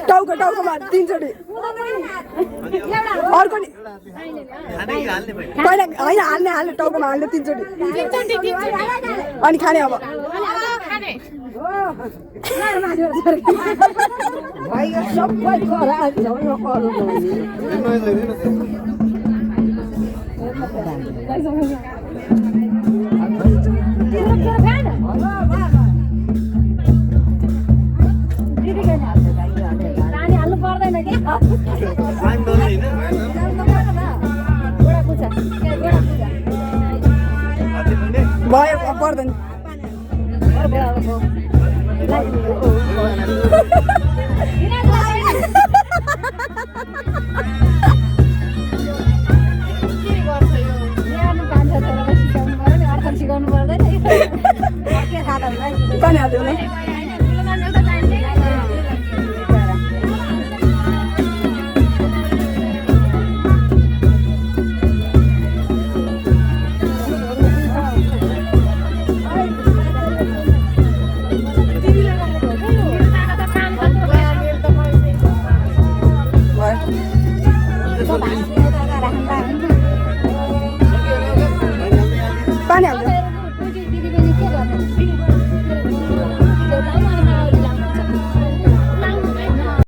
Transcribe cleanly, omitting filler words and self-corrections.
टाउको टाउकोमा 3 चोटि अर्को नि पहिला होइन हाल्ने टाउकोमा हाल्ने 3 चोटि अनि खाने अब भयो पर्दैन सिकाउनु पर्दैन